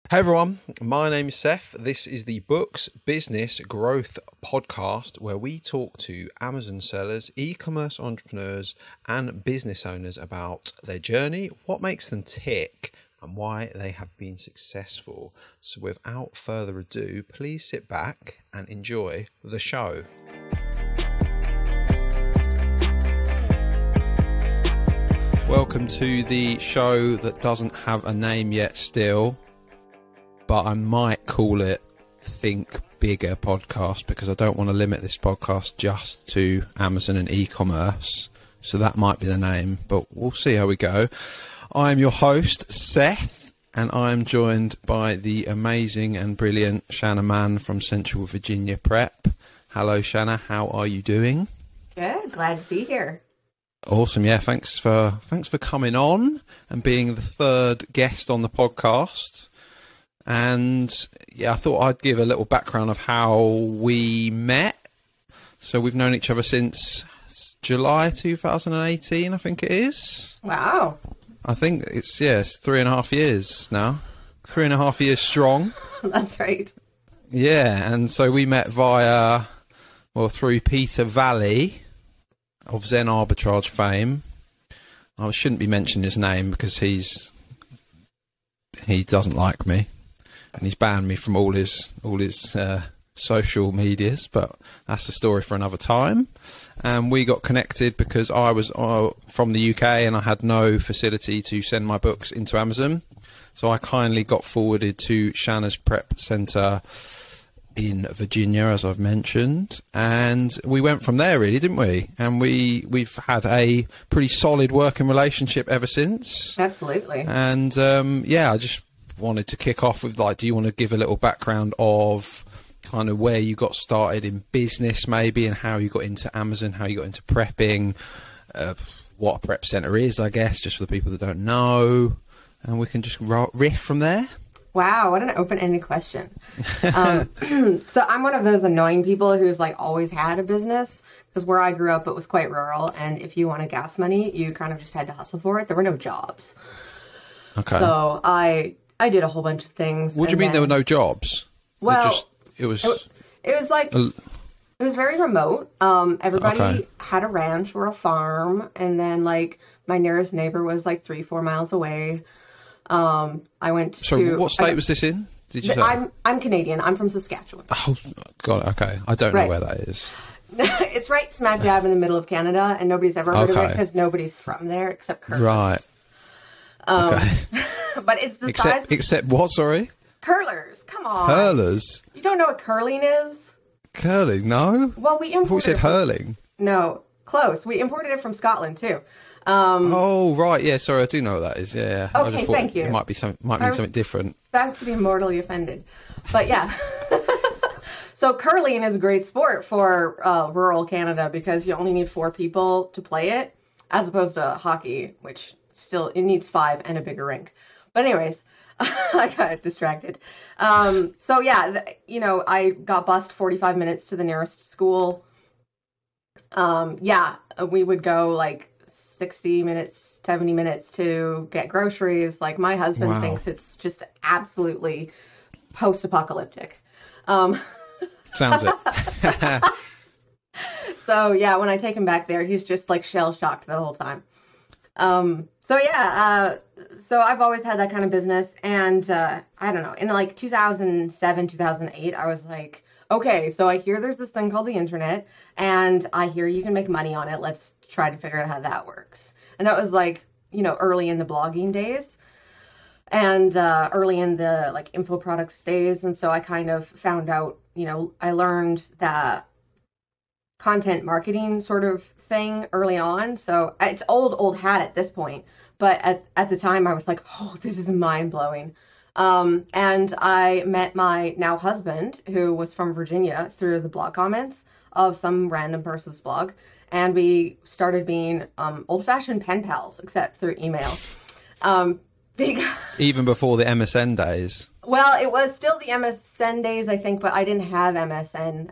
Hey everyone, my name is Seth. This is the Books Business Growth Podcast, where we talk to Amazon sellers, e-commerce entrepreneurs, and business owners about their journey, what makes them tick, and why they have been successful. So without further ado, please sit back and enjoy the show. Welcome to the show that doesn't have a name yet still, but I might call it Think Bigger Podcast because I don't want to limit this podcast just to Amazon and e-commerce. So that might be the name, but we'll see how we go. I'm your host, Seth, and I'm joined by the amazing and brilliant Shanna Mann from Central Virginia Prep. Hello, Shanna. How are you doing? Good. Glad to be here. Awesome. Yeah, thanks for coming on and being the third guest on the podcast. And yeah, I thought I'd give a little background of how we met. So we've known each other since July 2018, I think it is. Wow. I think it's 3.5 years now. 3.5 years strong. That's right. Yeah, and so we met through Peter Valley of Zen Arbitrage fame. I shouldn't be mentioning his name because he doesn't like me. And he's banned me from all his social medias, but that's a story for another time. And we got connected because I was from the UK and I had no facility to send my books into Amazon. So I kindly got forwarded to Shanna's Prep Centre in Virginia, as I've mentioned. And we went from there, really, didn't we? And we've had a pretty solid working relationship ever since. Absolutely. And I just wanted to kick off with, do you want to give a little background of kind of where you got started in business maybe, and how you got into Amazon, how you got into prepping, what a prep center is, I guess, just for the people that don't know, and we can just riff from there. Wow, what an open-ended question. So I'm one of those annoying people who's always had a business, because where I grew up, it was quite rural, and if you wanted gas money, you kind of just had to hustle for it. There were no jobs. Okay. So I did a whole bunch of things. What do you mean there were no jobs? Well, it was very remote. Everybody had a ranch or a farm, and then my nearest neighbor was 3-4 miles away. I went to. So what state was this in? Did you say? I'm Canadian. I'm from Saskatchewan. Oh God, okay. I don't know where that is. It's right smack dab in the middle of Canada, and nobody's ever heard of it because nobody's from there except curlers. Right. Okay. But it's the size. Except what? Sorry. Curlers. Come on. Hurlers. You don't know what curling is? Curling? No. Well, we imported. I thought you said hurling. No, close. We imported it from Scotland too. Oh right, yeah. Sorry, I do know what that is. Yeah. Okay, I just thought thank you. It might mean something different. Back to be mortally offended, but yeah. So curling is a great sport for rural Canada because you only need 4 people to play it, as opposed to hockey, which it needs 5 and a bigger rink. But anyways, I got distracted. So yeah, I got bused 45 minutes to the nearest school. We would go 60 minutes, 70 minutes to get groceries. My husband thinks it's just absolutely post-apocalyptic. Sounds it. So yeah, when I take him back there, he's just shell-shocked the whole time. So I've always had that kind of business. And I don't know, in 2007, 2008, I was like, okay, so I hear there's this thing called the internet, and I hear you can make money on it. Let's try to figure out how that works. And that was early in the blogging days and early in the info products days. And so I kind of found out, I learned that content marketing sort of thing early on. So it's old hat at this point, but at the time I was like, oh, this is mind blowing. And I met my now husband, who was from Virginia, through the blog comments of some random person's blog. And we started being old-fashioned pen pals, except through email. Even before the MSN days? Well, it was still the MSN days, I think, but I didn't have MSN.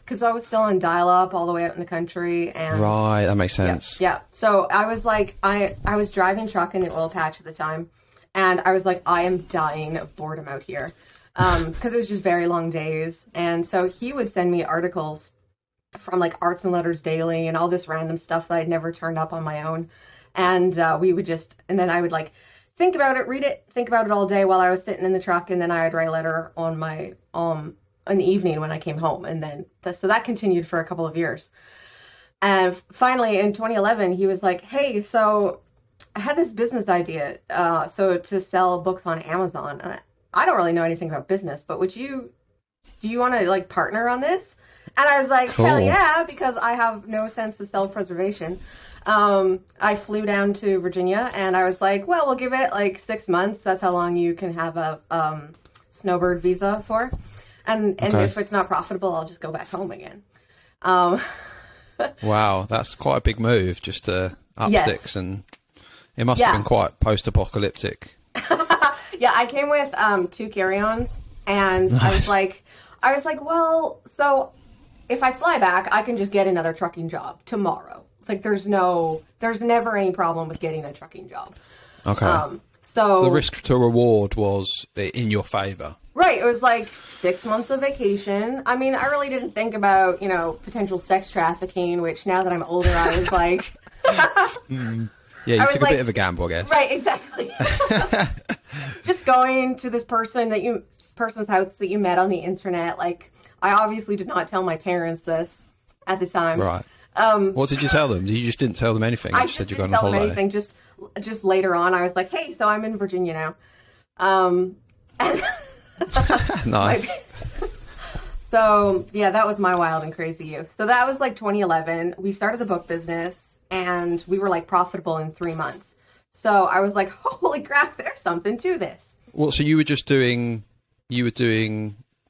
Because I was still on dial-up all the way out in the country. And right, that makes sense. Yeah. So I was I was driving truck in the oil patch at the time. And I was like, I am dying of boredom out here. Because it was just very long days. And so he would send me articles from like Arts and Letters Daily and all this random stuff that I'd never turned up on my own. And we would just, and then I would like think about it, read it, think about it all day while I was sitting in the truck. And then I would write a letter on my, in the evening when I came home. And then, so that continued for a couple of years. And finally in 2011, he was like, hey, so I had this business idea, so to sell books on Amazon. And I don't really know anything about business, but do you want to like partner on this? And I was like, cool. Hell yeah, because I have no sense of self-preservation. I flew down to Virginia and I was like, well, we'll give it like 6 months. That's how long you can have a snowbird visa for. And Okay. if it's not profitable, I'll just go back home again. Wow, that's quite a big move just to up Yes. sticks, and it must have been quite post-apocalyptic. Yeah, I came with 2 carry-ons, and Nice. I was like, well, so if I fly back, I can just get another trucking job tomorrow. Like, there's never any problem with getting a trucking job. Okay. So So the risk to reward was in your favor. right, it was like 6 months of vacation. I mean, I really didn't think about, potential sex trafficking, which now that I'm older, I was like, Yeah, you was took like- a bit of a gamble, I guess. right, exactly. Just going to this person's house that you met on the internet. Like, I obviously did not tell my parents this at the time. Right. What did you tell them? You just didn't tell them anything. I You just said you're didn't going on tell them holiday. anything. Just later on, I was like, hey, so I'm in Virginia now. Nice. So, yeah, that was my wild and crazy youth. So that was like 2011. We started the book business and we were like profitable in 3 months. So I was like, holy crap, there's something to this. Well, so you were doing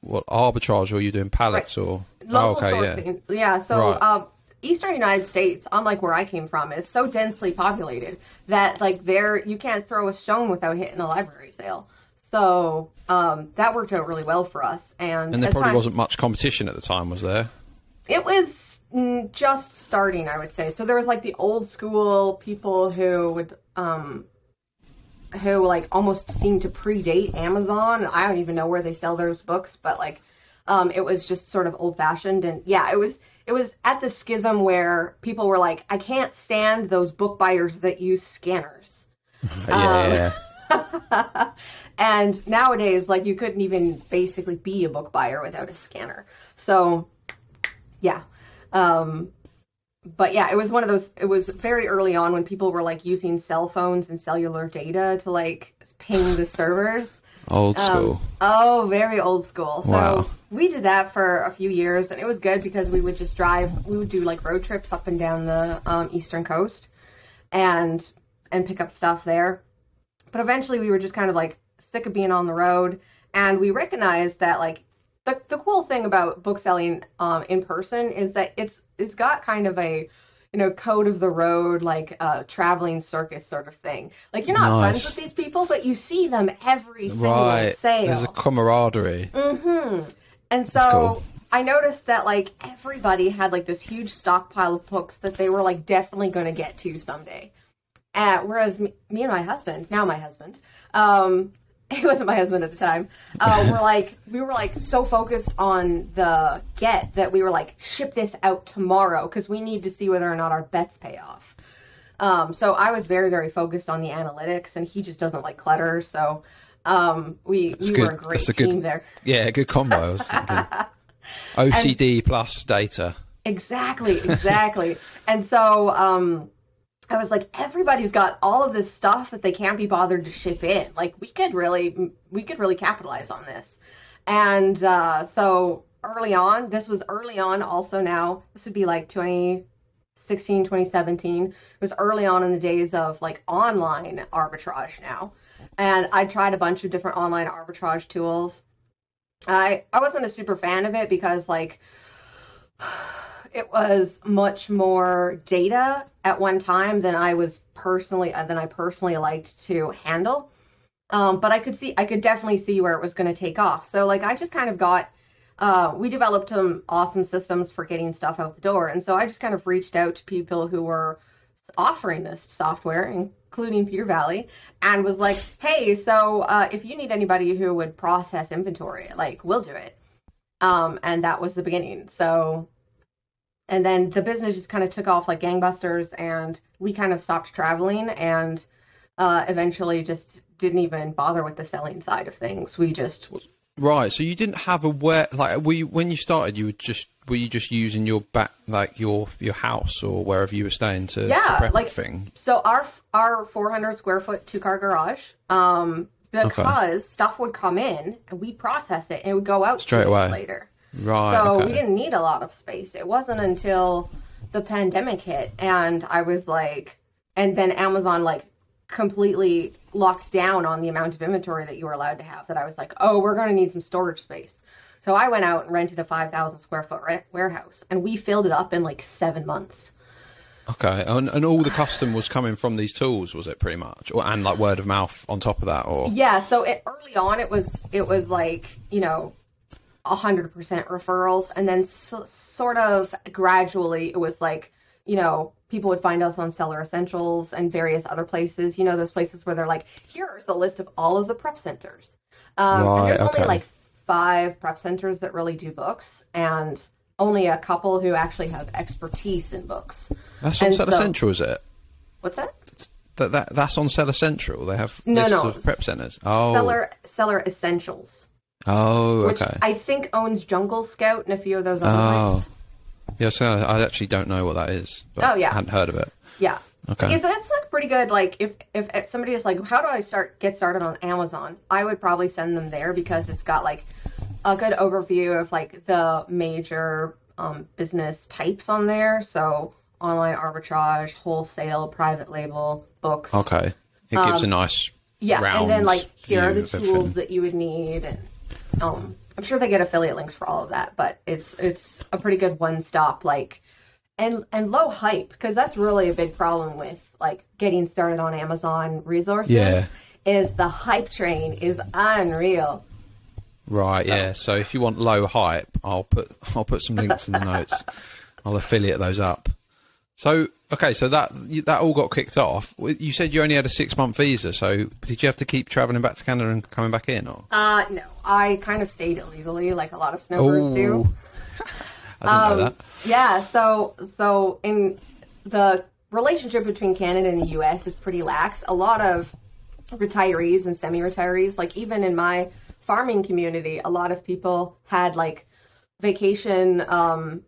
what, arbitrage, or you were doing pallets, or? Local okay, yeah. sourcing. Yeah, so Right. Eastern United States, unlike where I came from, is so densely populated that like you can't throw a stone without hitting a library sale. So that worked out really well for us. And And there as probably time- wasn't much competition at the time, was there? It was just starting, I would say. So there was like the old school people who would who like almost seemed to predate Amazon. I don't even know where they sell those books, but like it was just sort of old fashioned. And yeah, it was at the schism where people were like, I can't stand those book buyers that use scanners. Yeah. And nowadays, like, you couldn't even basically be a book buyer without a scanner. So, yeah. But yeah, it was one of those, it was very early on when people were like using cell phones and cellular data to like ping the servers. Old school. Oh, very old school. So Wow. we did that for a few years, and it was good because we would just we would do like road trips up and down the eastern coast and pick up stuff there. But eventually we were just kind of like sick of being on the road, and we recognized that like the cool thing about book selling in person is that it's got kind of a code of the road, like traveling circus sort of thing. Like, you're not friends Nice. with these people, but you see them every single Right. sale. There's a camaraderie. And so cool. I noticed that like everybody had like this huge stockpile of books that they were like definitely going to get to someday. Whereas me and my husband, now my husband, he wasn't my husband at the time, we were like so focused on the get that we were like, ship this out tomorrow because we need to see whether or not our bets pay off. So I was very, very focused on the analytics, and he just doesn't like clutter. So we That's were good. a great That's a team good- there. Yeah, good combo. OCD plus data. Exactly. And so I was like, everybody's got all of this stuff that they can't be bothered to ship in. Like, we could really capitalize on this. And so this was early on also. Now this would be like 2016, 2017. It was early on in the days of like online arbitrage now. And I tried a bunch of different online arbitrage tools. I wasn't a super fan of it because like it was much more data at one time than I personally liked to handle. But I could definitely see where it was going to take off. So like I just kind of we developed some awesome systems for getting stuff out the door. And so I just kind of reached out to people who were offering this software and including Peter Valley, and was like, hey, so if you need anybody who would process inventory, like, we'll do it. And that was the beginning. So, and then the business just kind of took off like gangbusters, and we kind of stopped traveling, and eventually just didn't even bother with the selling side of things. We just... Right, so you didn't have a when you started, were you just using your back, like your house or wherever you were staying to prep like, everything? So our 400 square foot 2-car garage, because stuff would come in and we'd process it and it would go out straight away later. Right. So we didn't need a lot of space. It wasn't until the pandemic hit and I was like, and then Amazon like completely locked down on the amount of inventory that you were allowed to have, that I was like, oh, we're going to need some storage space. So I went out and rented a 5,000 square foot warehouse, and we filled it up in like 7 months. Okay, and all the custom was coming from these tools, was it, pretty much, and like word of mouth on top of that, or? Yeah, so early on it was like 100% referrals, and then sort of gradually it was like, people would find us on Seller Essentials and various other places, those places where they're like, here's a list of all of the prep centers. And there's only like 5 prep centers that really do books, and only a couple who actually have expertise in books. That's on Seller Central, is it? What's that? That's on Seller Central. They have lists of prep centers. Oh, Seller Essentials. Oh, okay. Which I think owns Jungle Scout and a few of those other ones. Yeah, so I actually don't know what that is. But I hadn't heard of it. Yeah. Okay. It's like pretty good. Like if somebody is like, how do I get started on Amazon? I would probably send them there because it's got like a good overview of like the major business types on there. So online arbitrage, wholesale, private label, books. Okay. It gives a nice round and then like here are the view of tools everything that you would need, and I'm sure they get affiliate links for all of that, but it's a pretty good one-stop, like, and low hype, because that's really a big problem with like getting started on Amazon resources. Yeah. Is the hype train is unreal. Right. Yeah. So if you want low hype, I'll put some links in the notes. I'll affiliate those up. So okay, so that all got kicked off. You said you only had a 6-month visa, so did you have to keep traveling back to Canada and coming back in, or? No, I kind of stayed illegally, like a lot of snowbirds do. I didn't know that. Yeah, so in the relationship between Canada and the U.S. is pretty lax. A lot of retirees and semi-retirees, like even in my farming community, a lot of people had like vacation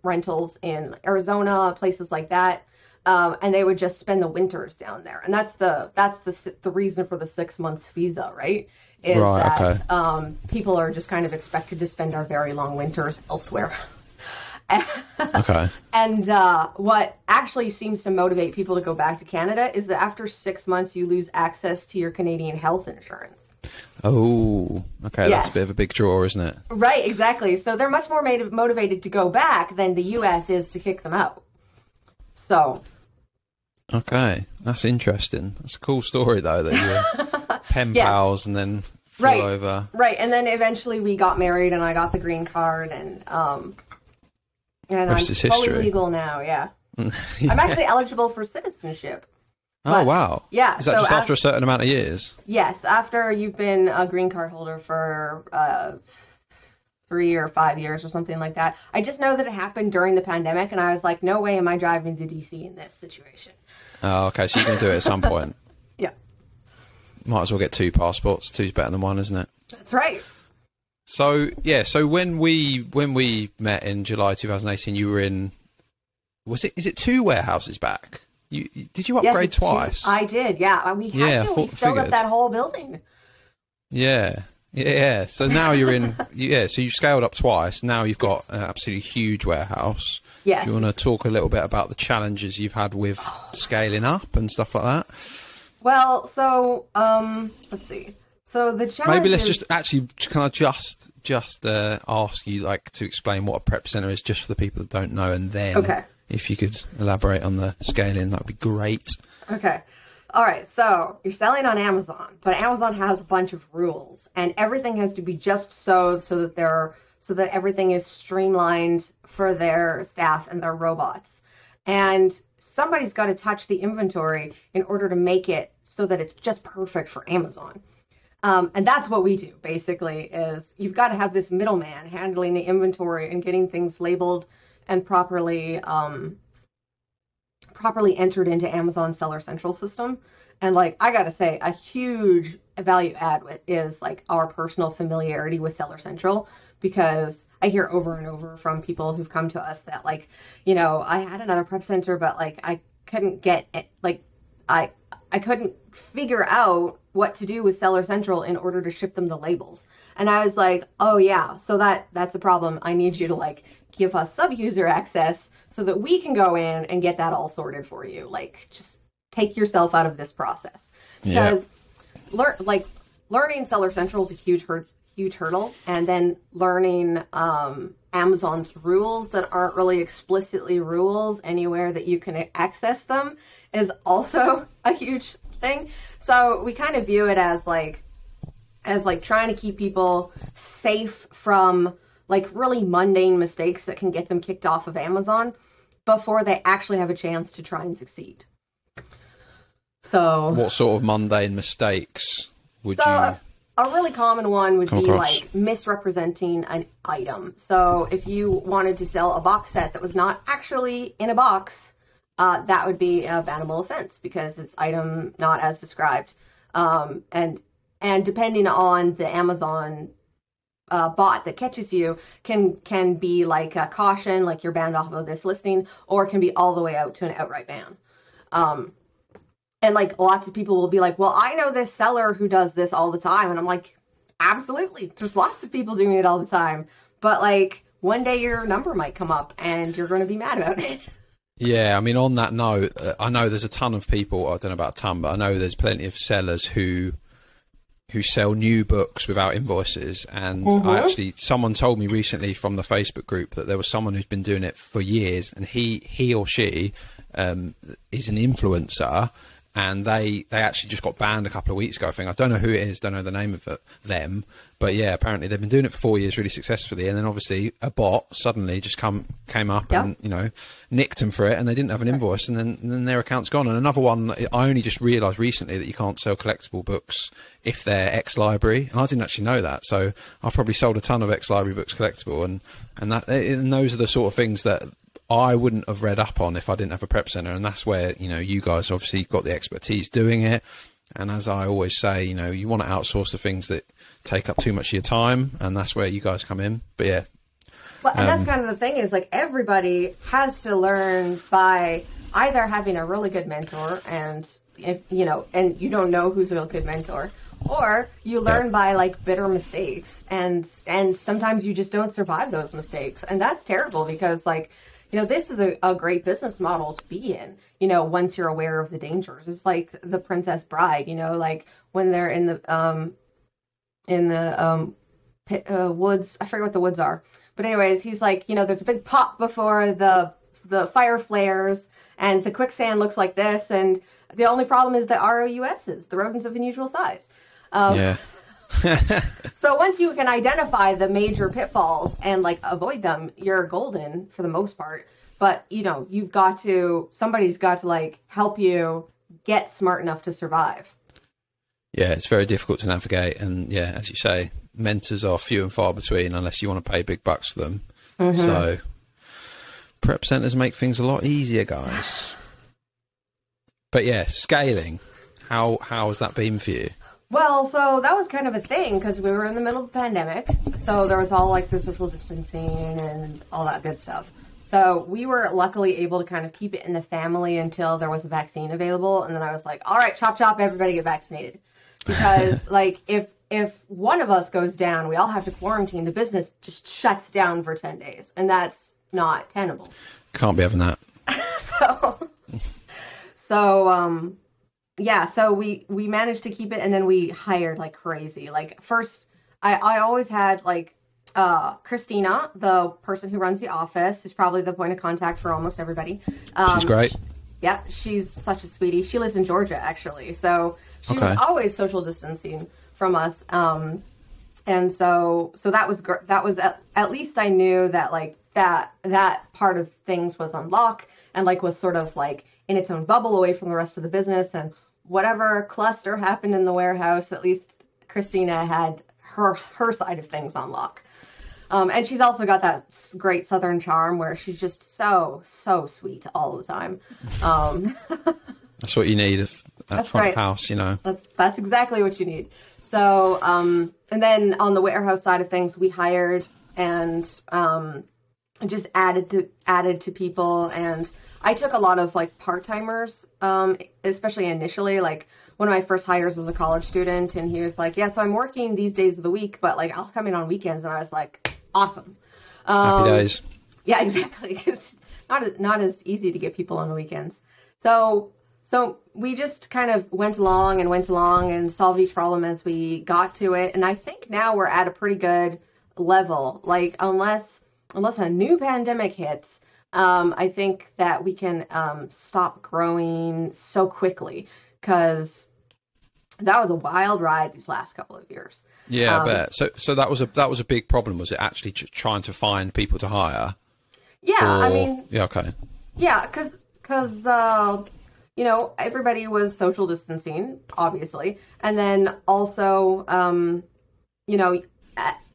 rentals in Arizona, places like that, and they would just spend the winters down there. And that's the reason for the 6 months visa, right? Is that people are just kind of expected to spend our very long winters elsewhere. Okay. And what actually seems to motivate people to go back to Canada is that after 6 months, you lose access to your Canadian health insurance. Oh, okay. Yes. That's a bit of a big draw, isn't it? Right, exactly. So they're much more motivated to go back than the U.S. is to kick them out. So. Okay, that's interesting. That's a cool story, though, that you're pen pals and then flew over. Right, and then eventually we got married and I got the green card, and I'm fully legal now, yeah. I'm actually eligible for citizenship. Oh, wow. Yeah. Is that just after a certain amount of years? Yes, after you've been a green card holder for 3 or 5 years or something like that. I just know that it happened during the pandemic, and I was like, no way am I driving to DC in this situation. Oh, okay, so you can do it at some point. Yeah. Might as well get 2 passports. 2's better than 1, isn't it? That's right. So, yeah, so when we met in July 2018, you were in, is it 2 warehouses back? Did you upgrade twice? I did, yeah. We had to. We filled up that whole building. Yeah. So now you're in. So you've scaled up twice. Now you've got an absolutely huge warehouse. Yes. Do you want to talk a little bit about the challenges you've had with scaling up and stuff like that? Well, so let's see. So the challenge. Maybe let's just actually can I just ask you like to explain what a prep center is, just for the people that don't know, and then if you could elaborate on the scaling, that'd be great. Okay. All right, so you're selling on Amazon, but Amazon has a bunch of rules, and everything has to be just so that everything is streamlined for their staff and their robots. And somebody's got to touch the inventory in order to make it so that it's just perfect for Amazon. And that's what we do, basically, is you've got to have this middleman handling the inventory and getting things labeled and properly entered into Amazon Seller Central system. And like, I gotta say, a huge value add is like our personal familiarity with Seller Central, because I hear over and over from people who've come to us that like, you know, I had another prep center, but like I couldn't get it, like I couldn't figure out what to do with Seller Central in order to ship them the labels. And I was like, oh yeah, so that's a problem. I need you to like give us sub-user access so that we can go in and get that all sorted for you. Like, just take yourself out of this process. Because learning Seller Central is a huge hurdle. And then learning Amazon's rules that aren't really explicitly rules anywhere that you can access them is also a huge thing. So we kind of view it as like trying to keep people safe from like really mundane mistakes that can get them kicked off of Amazon before they actually have a chance to try and succeed. So what sort of mundane mistakes would you... A really common one would be like misrepresenting an item. So if you wanted to sell a box set that was not actually in a box, that would be a bannable offense because it's item not as described. And depending on the Amazon bot that catches you, can be like a caution, like you're banned off of this listing, or it can be all the way out to an outright ban. And like lots of people will be like, well, I know this seller who does this all the time. And I'm like, absolutely. There's lots of people doing it all the time. But like one day your number might come up and you're going to be mad about it. Yeah, I mean, on that note, I know there's a ton of people, I don't know about a ton, but I know there's plenty of sellers who sell new books without invoices. And someone told me recently from the Facebook group that there was someone who's been doing it for years, and he or she is an influencer. And they actually just got banned a couple of weeks ago, I think. I don't know who it is, don't know the name of them. But yeah, apparently they've been doing it for 4 years really successfully. And then obviously a bot suddenly just came up and, you know, nicked them for it, and they didn't have an invoice, and then their account's gone. And another one, I only just realised recently that you can't sell collectible books if they're ex-library. And I didn't actually know that. So I've probably sold a ton of ex-library books collectible. And those are the sort of things that I wouldn't have read up on if I didn't have a prep center. And that's where, you know, you guys obviously got the expertise doing it. And as I always say, you know, you want to outsource the things that take up too much of your time, and that's where you guys come in. But yeah. Well, and that's kind of the thing, is like everybody has to learn by either having a really good mentor, and if you know, and you don't know who's a good mentor, or you learn by like bitter mistakes, and sometimes you just don't survive those mistakes. And that's terrible, because like, you know, this is a great business model to be in, you know, once you're aware of the dangers. It's like the Princess Bride, you know, like when they're in the woods, I forget what the woods are. But anyways, he's like, you know, there's a big pop before the fire flares, and the quicksand looks like this, and the only problem is the ROUSs, the rodents of unusual size. So once you can identify the major pitfalls and like avoid them, you're golden for the most part. But you know, somebody's got to like help you get smart enough to survive. Yeah, it's very difficult to navigate, and yeah, as you say, mentors are few and far between unless you want to pay big bucks for them. So prep centers make things a lot easier, guys. But yeah, scaling, how has that been for you? Well, so that was kind of a thing because we were in the middle of the pandemic. So there was all like the social distancing and all that good stuff. So we were luckily able to kind of keep it in the family until there was a vaccine available. And then I was like, all right, chop, chop, everybody get vaccinated. Because like if one of us goes down, we all have to quarantine. The business just shuts down for 10 days. And that's not tenable. Can't be having that. Yeah, so we managed to keep it, and then we hired like crazy. Like first, I always had like Christina, the person who runs the office, is probably the point of contact for almost everybody. She's great. Yeah, she's such a sweetie. She lives in Georgia, actually, so she was always social distancing from us. And so that was that was at least I knew that like that part of things was on lock and like was sort of like in its own bubble away from the rest of the business, and whatever cluster happened in the warehouse, at least Christina had her side of things on lock. And she's also got that great Southern charm where she's just so sweet all the time. That's what you need at front right. of house, you know. That's exactly what you need. So, and then on the warehouse side of things, we hired and just added to people. And I took a lot of like part-timers, especially initially. Like one of my first hires was a college student, and he was like, "Yeah, so I'm working these days of the week, but like I'll come in on weekends." And I was like, "Awesome, Happy days." Yeah, exactly. Because not as easy to get people on the weekends. So we just kind of went along and solved each problem as we got to it. And I think now we're at a pretty good level. Like unless a new pandemic hits, I think that we can stop growing so quickly, because that was a wild ride these last couple of years. Yeah, I bet. So that was a big problem. Was it actually trying to find people to hire? Yeah, I mean. Yeah, okay. Yeah, because you know, everybody was social distancing, obviously. And then also, you know,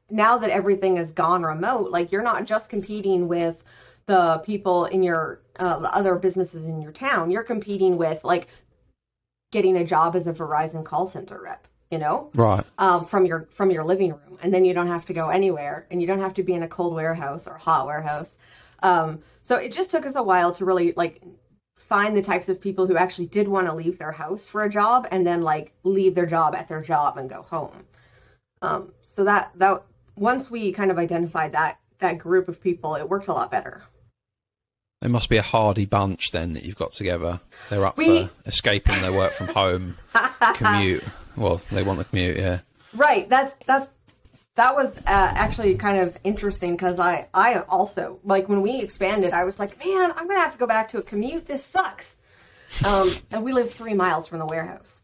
now that everything has gone remote, like you're not just competing with the people in your, the other businesses in your town. You're competing with like getting a job as a Verizon call center rep, you know? Right. From your living room. And then you don't have to go anywhere, and you don't have to be in a cold warehouse or a hot warehouse. So it just took us a while to really like find the types of people who actually did want to leave their house for a job and then like leave their job at their job and go home. So that once we kind of identified that group of people, it worked a lot better. They must be a hardy bunch then that you've got together. They're up for escaping their work from home commute. Well, they want the commute, yeah. Right. That was actually kind of interesting, because I also, like, when we expanded, I was like, man, I'm going to have to go back to a commute. This sucks. And we live 3 miles from the warehouse.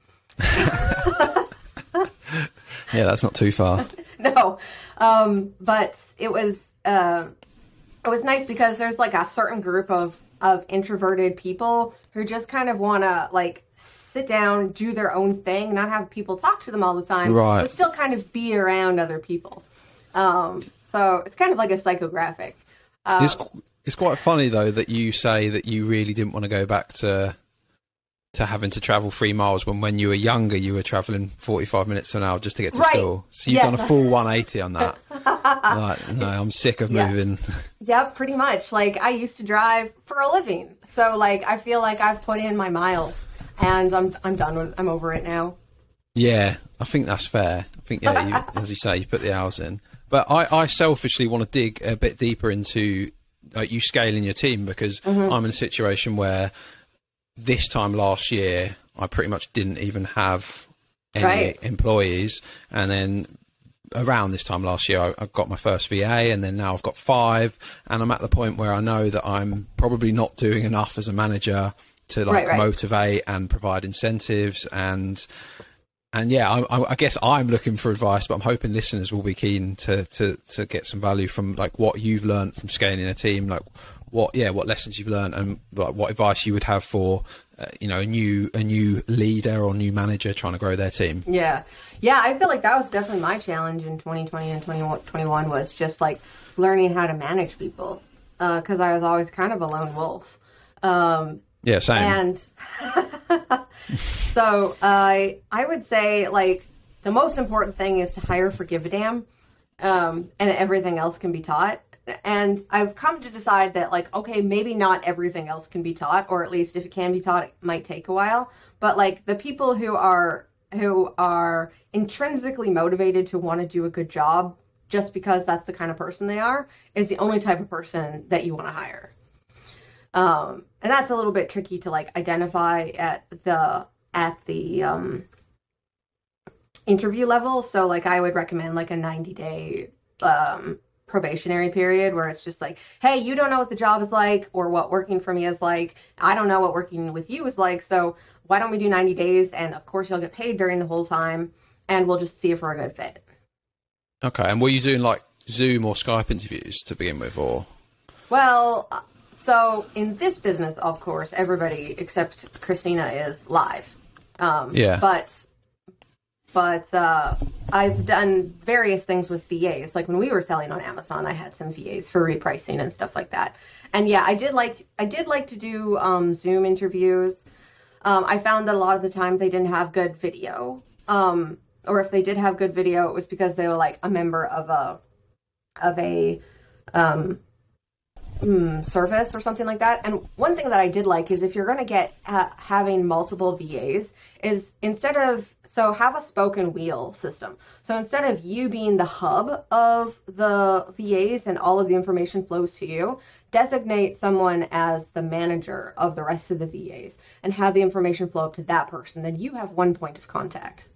Yeah, that's not too far. No. But it was nice because there's like a certain group of introverted people who just kind of want to like sit down, do their own thing, not have people talk to them all the time, right, but still kind of be around other people. So it's kind of like a psychographic. It's quite funny though that you say that you really didn't want to go back to having to travel 3 miles when you were younger you were traveling 45 minutes an hour just to get to school. So you've done a full 180 on that. Like, no, I'm sick of moving. Yeah, pretty much. Like I used to drive for a living, so like I feel like I've put in my miles, and I'm done with. I'm over it now. Yeah, I think that's fair. I think as you say, you put the hours in. But I selfishly want to dig a bit deeper into you scaling your team, because I'm in a situation where this time last year I pretty much didn't even have any employees, and then around this time last year I got my first VA, and then now I've got 5, and I'm at the point where I know that I'm probably not doing enough as a manager to motivate and provide incentives, and yeah, I guess I'm looking for advice, but I'm hoping listeners will be keen to get some value from like what you've learned from scaling a team, like what lessons you've learned, and like what advice you would have for a new leader or new manager trying to grow their team. Yeah, I feel like that was definitely my challenge in 2020 and 2021 was just like learning how to manage people, because I was always kind of a lone wolf. Yeah, same. And so I would say like the most important thing is to hire for give a damn, and everything else can be taught. And I've come to decide that like, okay, maybe not everything else can be taught, or at least if it can be taught, it might take a while. But like the people who are intrinsically motivated to want to do a good job just because that's the kind of person they are is the only type of person that you want to hire. And that's a little bit tricky to like identify at the interview level. So like I would recommend like a 90-day probationary period where it's just like, hey, you don't know what the job is like or what working for me is like. I don't know what working with you is like. So why don't we do 90 days? And of course you'll get paid during the whole time, and we'll just see if we're a good fit. Okay. And were you doing like Zoom or Skype interviews to begin with, or? Well, so in this business, of course, everybody except Christina is live. Yeah. But I've done various things with VAs. Like when we were selling on Amazon, I had some VAs for repricing and stuff like that. And yeah, I did like to do Zoom interviews. I found that a lot of the time they didn't have good video. Or if they did have good video, it was because they were like a member of a service or something like that. And one thing that I did like is if you're going to get having multiple VAs is have a spoken wheel system. So instead of you being the hub of the VAs and all of the information flows to you, designate someone as the manager of the rest of the VAs and have the information flow up to that person. Then you have one point of contact.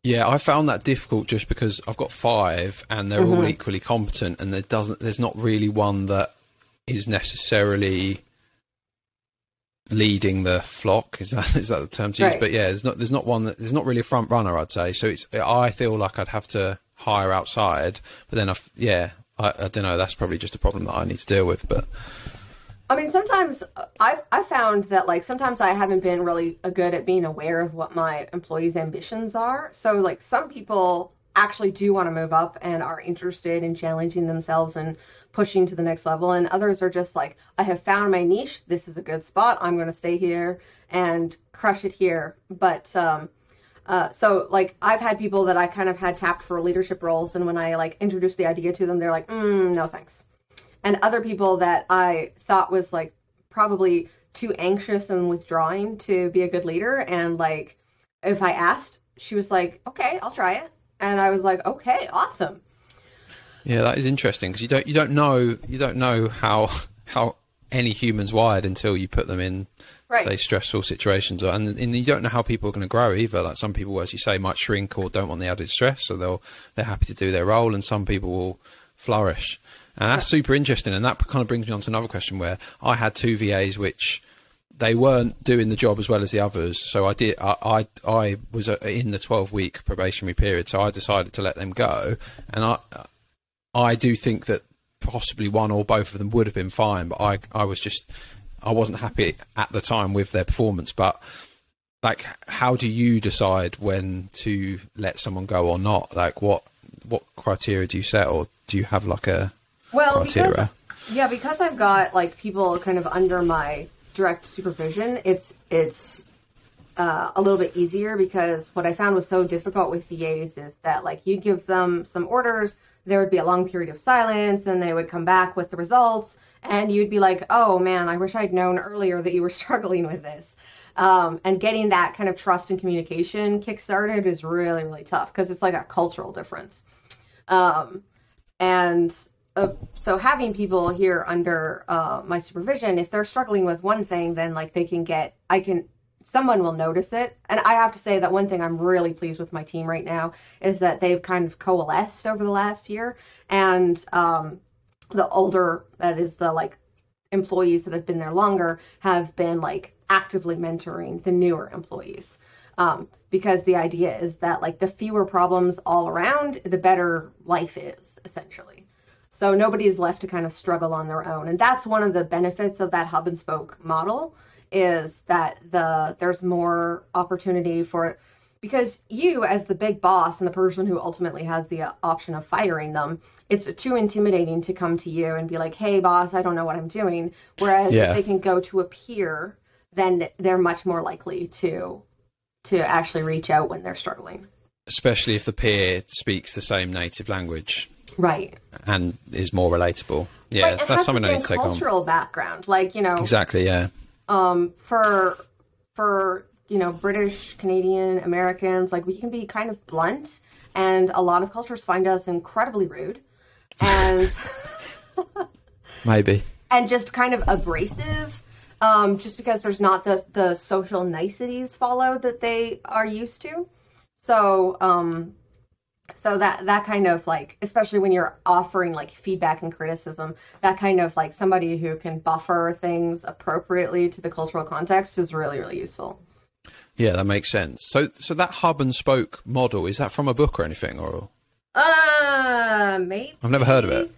Yeah, I found that difficult just because I've got 5 and they're all equally competent, and there's not really one that is necessarily leading the flock. Is that the term to use? Right. But yeah, there's not really a front runner, I'd say. So I feel like I'd have to hire outside, but then I don't know. That's probably just a problem that I need to deal with. But I mean, sometimes I've found that like sometimes I haven't been really good at being aware of what my employees' ambitions are. So like some people actually do want to move up and are interested in challenging themselves and pushing to the next level, and others are just like, I have found my niche, this is a good spot, I'm going to stay here and crush it here. But so like I've had people that I kind of had tapped for leadership roles, and when I like introduced the idea to them, they're like, no thanks. And other people that I thought was like probably too anxious and withdrawing to be a good leader, and like if I asked, she was like, okay, I'll try it. And I was like, okay, awesome. Yeah, that is interesting because you don't know how any human's wired until you put them in, say, stressful situations, and you don't know how people are going to grow either. Like some people, as you say, might shrink or don't want the added stress, so they're happy to do their role, and some people will flourish. And that's super interesting. And that kind of brings me on to another question where I had 2 VAs which they weren't doing the job as well as the others. So I was in the 12-week probationary period, so I decided to let them go. And I do think that possibly one or both of them would have been fine, but I wasn't happy at the time with their performance. But like, how do you decide when to let someone go or not? Like, what criteria do you set, or do you have like a criteria? Because I've got like people kind of under my direct supervision, it's a little bit easier, because what I found was so difficult with VAs is that like you'd give them some orders, there would be a long period of silence, then they would come back with the results, and you'd be like, oh man, I wish I'd known earlier that you were struggling with this. And getting that kind of trust and communication kickstarted is really, really tough, because it's like a cultural difference. So having people here under my supervision, if they're struggling with one thing, then like someone will notice it. And I have to say that one thing I'm really pleased with my team right now is that they've kind of coalesced over the last year, and the older, that is the like employees that have been there longer, have been like actively mentoring the newer employees. Because the idea is that like the fewer problems all around, the better life is, essentially. So nobody is left to kind of struggle on their own. And that's one of the benefits of that hub and spoke model, is that there's more opportunity for, because you as the big boss and the person who ultimately has the option of firing them, it's too intimidating to come to you and be like, hey boss, I don't know what I'm doing. Whereas if they can go to a peer, then they're much more likely to actually reach out when they're struggling. Especially if the peer speaks the same native language. Right. And is more relatable. Yeah, right, that's something I need to take on. Cultural background, like, you know. Exactly, yeah. For you know, British, Canadian, Americans, like, we can be kind of blunt, and a lot of cultures find us incredibly rude, and maybe, and just kind of abrasive, just because there's not the social niceties followed that they are used to. So that kind of like, especially when you're offering like feedback and criticism, that kind of like somebody who can buffer things appropriately to the cultural context is really, really useful. Yeah, that makes sense. So that hub and spoke model, is that from a book or anything, or? Maybe. I've never heard of it.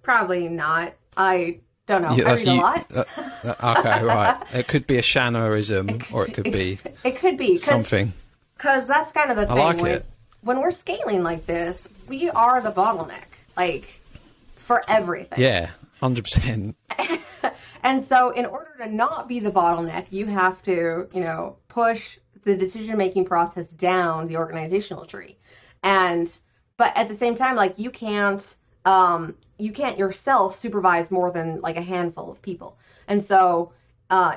Probably not. I Don't know. I read a lot. Okay, right. It could be a Shanarism, or it could be it could be something. Because that's kind of the thing. I like it. When we're scaling like this, we are the bottleneck, like, for everything. Yeah, 100%. And so in order to not be the bottleneck, you have to, push the decision-making process down the organizational tree. But at the same time, like, you can't yourself supervise more than like a handful of people. And so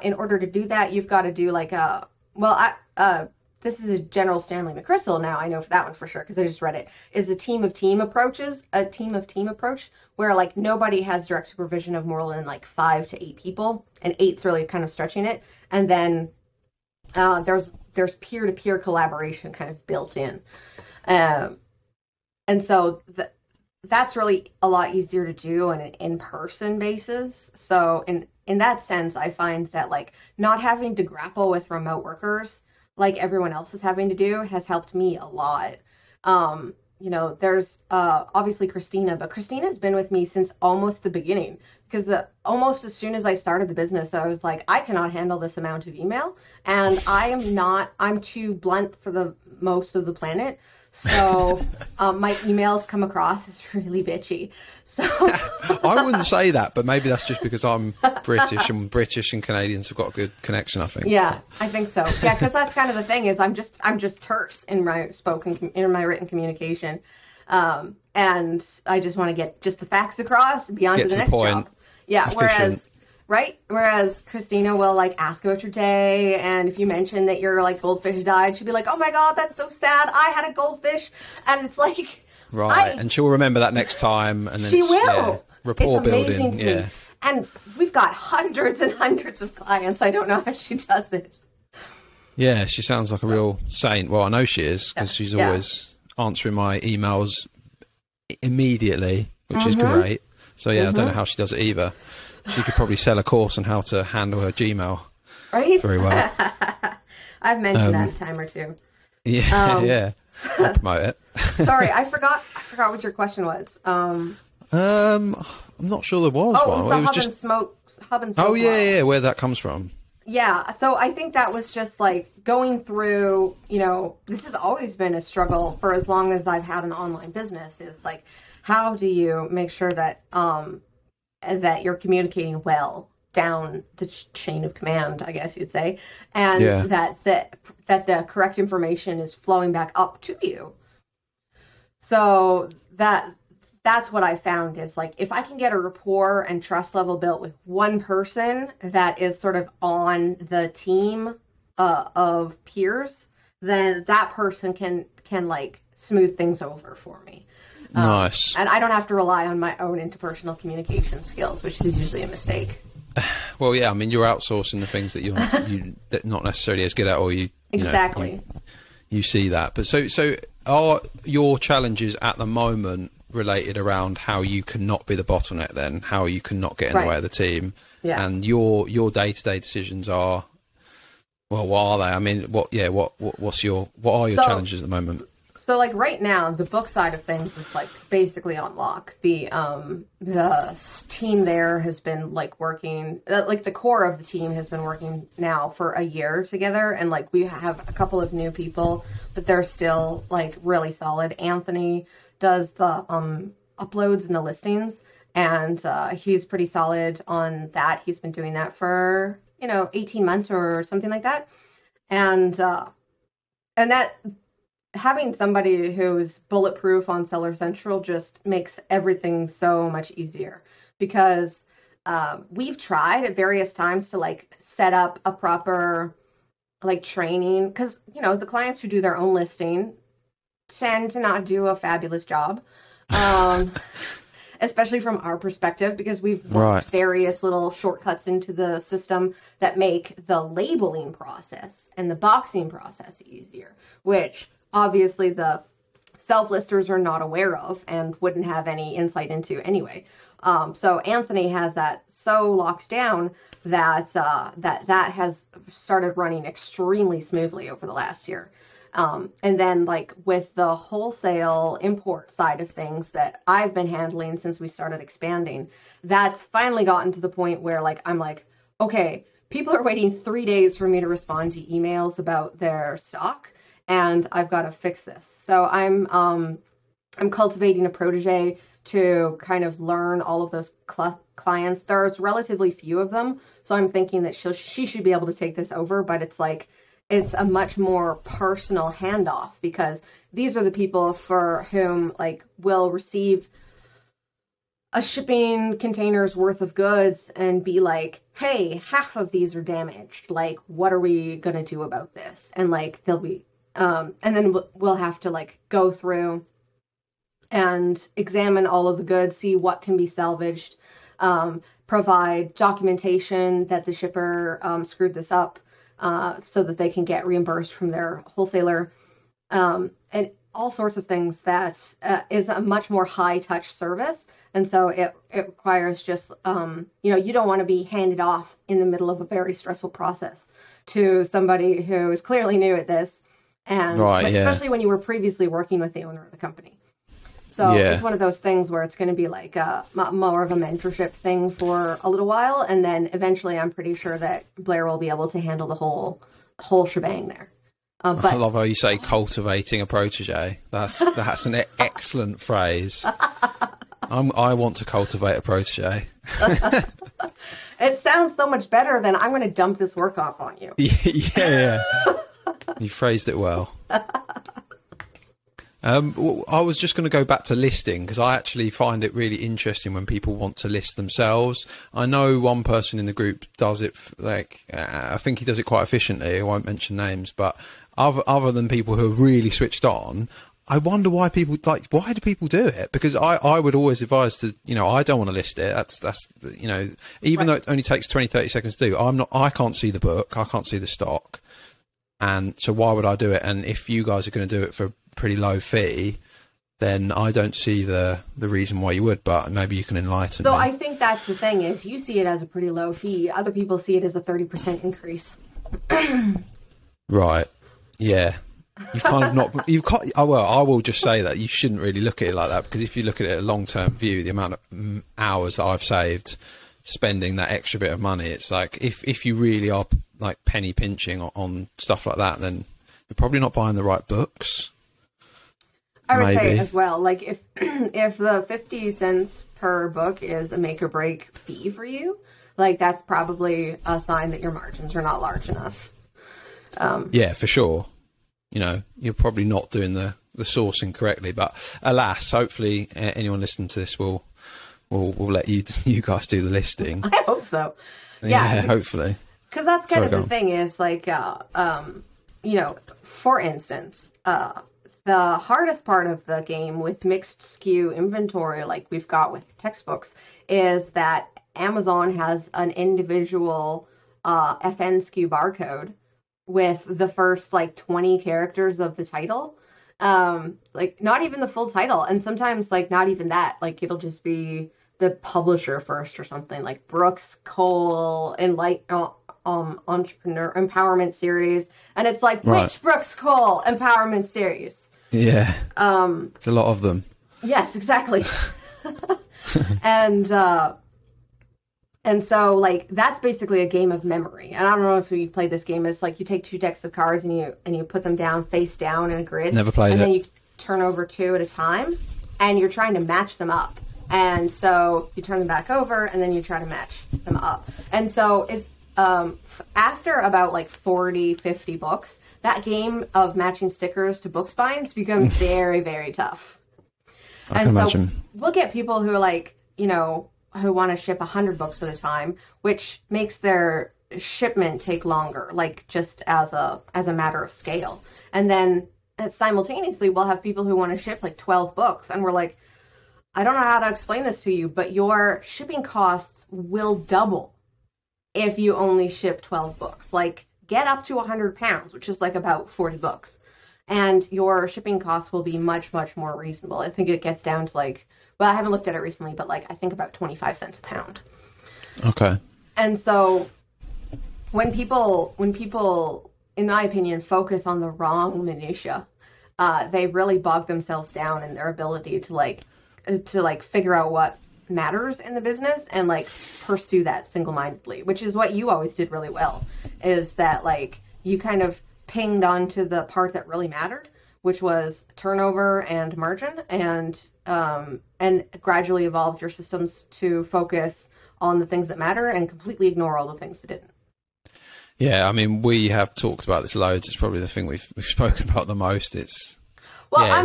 in order to do that, you've got to do like this is a General Stanley McChrystal now. I know for that one for sure because I just read it. Is a team of team approach where like nobody has direct supervision of more than like 5 to 8 people, and 8's really kind of stretching it. And then there's peer-to-peer collaboration kind of built in, and so that's really a lot easier to do on an in-person basis. So in that sense, I find that like not having to grapple with remote workers like everyone else is having to do has helped me a lot. There's obviously Christina, but Christina's been with me since almost the beginning, because almost as soon as I started the business, I was like, I cannot handle this amount of email, and I'm too blunt for the most of the planet. So my emails come across as really bitchy. So I wouldn't say that, but maybe that's just because I'm British, and British and Canadians have got a good connection, I think. Yeah, I think so. Yeah, because that's kind of the thing is I'm just terse in my written communication, and I just want to get just the facts across, be on to the next job. Yeah, efficient. Whereas Christina will like ask about your day, and if you mention that your like goldfish died, she'll be like, "Oh my God, that's so sad. I had a goldfish," and it's like, right, and she'll remember that next time, and then she will. Yeah, rapport building, me. And we've got hundreds and hundreds of clients. I don't know how she does it. Yeah, she sounds like a real saint. Well, I know she is because she's always answering my emails immediately, which is great. So yeah, I don't know how she does it either. She could probably sell a course on how to handle her Gmail very well. I've mentioned that a time or two. Yeah, yeah. I'll promote it. Sorry, I forgot what your question was. I'm not sure there was one. It was just hub and smoke. Oh yeah, where that comes from. Yeah, so I think that was just like going through, this has always been a struggle for as long as I've had an online business, is like, how do you make sure that that you're communicating well down the chain of command, I guess you'd say, and that the correct information is flowing back up to you. So that's what I found is like, if I can get a rapport and trust level built with one person that is sort of on the team of peers, then that person can like smooth things over for me. Nice. And I don't have to rely on my own interpersonal communication skills, which is usually a mistake. Well, yeah, I mean, you're outsourcing the things that you're not necessarily as good at, or you exactly. You see that. But so are your challenges at the moment related around how you cannot be the bottleneck then, how you cannot get in the way of the team? Yeah. And your day-to-day decisions are, well, what are they? I mean, what are your challenges at the moment? So like right now, the book side of things is like basically on lock. The team there has been like working, like the core of the team has been working now for a year together, and like we have a couple of new people, but they're still like really solid. Anthony does the uploads and the listings, and he's pretty solid on that. He's been doing that for 18 months or something like that, and that. Having somebody who's bulletproof on Seller Central just makes everything so much easier, because we've tried at various times to like set up a proper like training, because the clients who do their own listing tend to not do a fabulous job, especially from our perspective, because we've worked various little shortcuts into the system that make the labeling process and the boxing process easier, which obviously the self-listers are not aware of and wouldn't have any insight into anyway. So Anthony has that so locked down that that has started running extremely smoothly over the last year. And then like with the wholesale import side of things that I've been handling since we started expanding, that's finally gotten to the point where like I'm like, okay, people are waiting 3 days for me to respond to emails about their stock, and I've got to fix this. So I'm cultivating a protege to kind of learn all of those clients. There's relatively few of them, so I'm thinking that she should be able to take this over, but it's like it's a much more personal handoff because these are the people for whom like will receive a shipping container's worth of goods and be like, hey, half of these are damaged. Like, what are we going to do about this? And like, they'll be, and then we'll have to like go through and examine all of the goods, see what can be salvaged, provide documentation that the shipper screwed this up so that they can get reimbursed from their wholesaler, and all sorts of things that is a much more high-touch service. And so it requires just, you don't want to be handed off in the middle of a very stressful process to somebody who is clearly new at this, and especially when you were previously working with the owner of the company. So it's one of those things where it's going to be like more of a mentorship thing for a little while. And then eventually I'm pretty sure that Blair will be able to handle the whole shebang there. But I love how you say cultivating a protege. That's an excellent phrase. I want to cultivate a protege. It sounds so much better than I'm going to dump this work off on you. Yeah. You phrased it well. I was just going to go back to listing because I actually find it really interesting when people want to list themselves. I know one person in the group does it I think he does it quite efficiently. I won't mention names, but other than people who are really switched on, I wonder why do people do it? Because I would always advise to, I don't want to list it. That's even though it only takes 20, 30 seconds to do, I can't see the book. I can't see the stock. And so why would I do it? And if you guys are going to do it for a pretty low fee, then I don't see the reason why you would, but maybe you can enlighten me. So I think that's the thing is you see it as a pretty low fee. Other people see it as a 30% increase. Right. Yeah. You've kind of not, I will just say that you shouldn't really look at it like that, because if you look at it a long-term view, the amount of hours that I've saved spending that extra bit of money, it's like, if you really are like penny pinching on stuff like that, then you're probably not buying the right books. I would say as well, like if the 50 cents per book is a make or break fee for you, like that's probably a sign that your margins are not large enough. Yeah, for sure. You're probably not doing the sourcing correctly, but alas, hopefully anyone listening to this will let you guys do the listing. I hope so. Yeah, hopefully. Because that's kind of the thing is like, for instance, the hardest part of the game with mixed SKU inventory, like we've got with textbooks, is that Amazon has an individual FN SKU barcode with the first like 20 characters of the title. Like not even the full title. And sometimes like not even that, like it'll just be the publisher first or something like Brooks Cole and like Entrepreneur Empowerment Series. And it's like, which Brooks Cole Empowerment Series? Yeah. It's a lot of them. Yes, exactly. And so, like, that's basically a game of memory. And I don't know if you've played this game. It's like you take 2 decks of cards and you put them down face down in a grid. Never played it. And then you turn over 2 at a time, and you're trying to match them up. And so you turn them back over, and then you try to match them up. And so it's after about like 40, 50 books, that game of matching stickers to book spines becomes very, very tough. I can imagine. So we'll get people who are like, who want to ship 100 books at a time, which makes their shipment take longer, like just as a matter of scale. And then simultaneously, we'll have people who want to ship like 12 books, and we're like, I don't know how to explain this to you, but your shipping costs will double if you only ship 12 books. Like, get up to 100 pounds, which is like about 40 books. And your shipping costs will be much, much more reasonable. I think it gets down to like, well, I haven't looked at it recently, but like I think about 25 cents a pound. Okay. And so when people, in my opinion, focus on the wrong minutia. They really bog themselves down in their ability to figure out what matters in the business and like pursue that single-mindedly, which is what you always did really well, is that like you kind of pinged onto the part that really mattered, which was turnover and margin, and gradually evolved your systems to focus on the things that matter and completely ignore all the things that didn't. Yeah, I mean, we have talked about this loads. It's probably the thing we've spoken about the most. I'm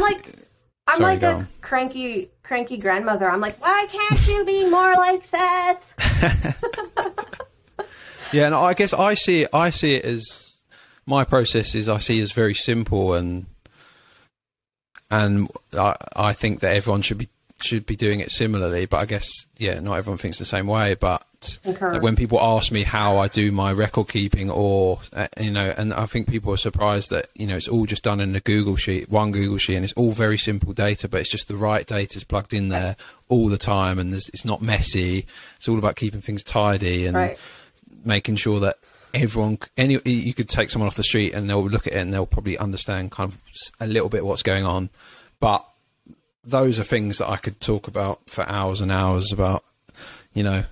like a cranky grandmother. I'm like, why can't you be more like Seth? Yeah, and I guess I see it as, my process is, I see as very simple, and I think that everyone should be doing it similarly. But I guess, yeah, not everyone thinks the same way. But like, when people ask me how I do my record keeping, or and I think people are surprised that it's all just done in one Google sheet, and it's all very simple data, but it's just the right data is plugged in there all the time, and it's not messy. It's all about keeping things tidy and making sure that you could take someone off the street and they'll look at it and they'll probably understand kind of a little bit what's going on. But those are things that I could talk about for hours and hours about,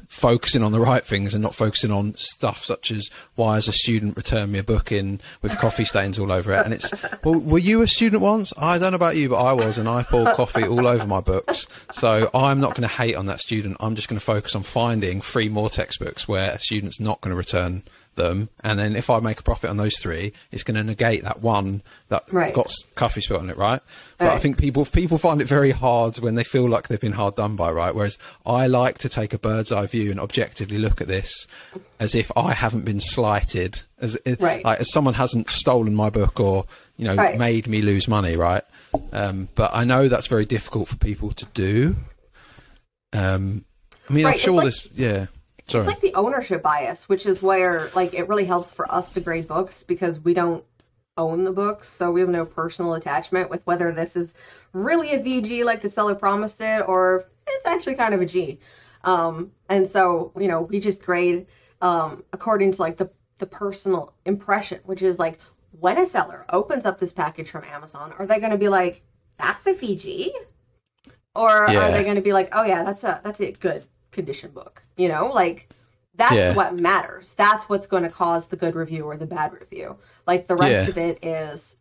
focusing on the right things and not focusing on stuff such as, why has a student returned me a book with coffee stains all over it? And it's, well, were you a student once? I don't know about you, but I was, and I poured coffee all over my books. So I'm not going to hate on that student. I'm just going to focus on finding 3 more textbooks where a student's not going to return them, and then if I make a profit on those 3, it's going to negate that one that got coffee spilt on it, right? But I think people find it very hard when they feel like they've been hard done by, right? Whereas I like to take a bird's eye view and objectively look at this as if I haven't been slighted, as someone hasn't stolen my book or made me lose money, right? But I know that's very difficult for people to do. I'm sure Sorry. It's like the ownership bias, which is where like it really helps for us to grade books because we don't own the books, so we have no personal attachment with whether this is really a VG like the seller promised it or it's actually kind of a G. And so we just grade according to like the personal impression, which is like when a seller opens up this package from Amazon, are they going to be like, that's a VG, or are they going to be like, oh yeah, that's a good condition book, that's what matters. That's what's going to cause the good review or the bad review. Like the rest of it is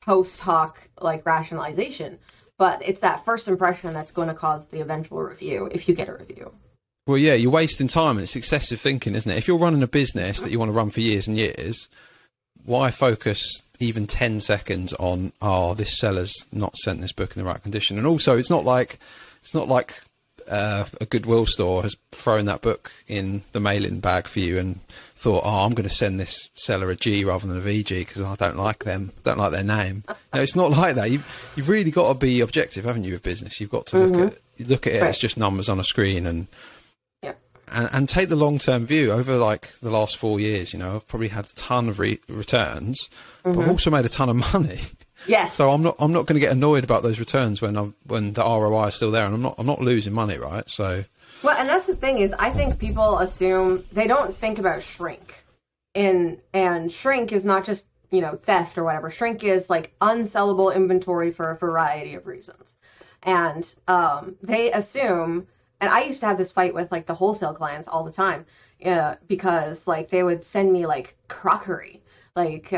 post hoc like rationalization, but it's that first impression that's going to cause the eventual review if you get a review. Well, yeah, you're wasting time, and it's excessive thinking, isn't it? If you're running a business that you want to run for years and years, why focus even 10 seconds on, this seller's not sent this book in the right condition? And also, it's not like a Goodwill store has thrown that book in the mailing bag for you and thought, I'm going to send this seller a G rather than a VG because I don't like them, don't like their name. It's not like that. You've really got to be objective, haven't you, with business? You've got to look at it as just numbers on a screen and take the long-term view. Over like the last 4 years, I've probably had a ton of returns, but I've also made a ton of money. Yes. So I'm not going to get annoyed about those returns when the ROI is still there, and I'm not losing money, right? So. Well, and that's the thing is, I think people assume they don't think about shrink, and shrink is not just theft or whatever. Shrink is like unsellable inventory for a variety of reasons, and they assume. And I used to have this fight with like the wholesale clients all the time, because like they would send me like crockery, like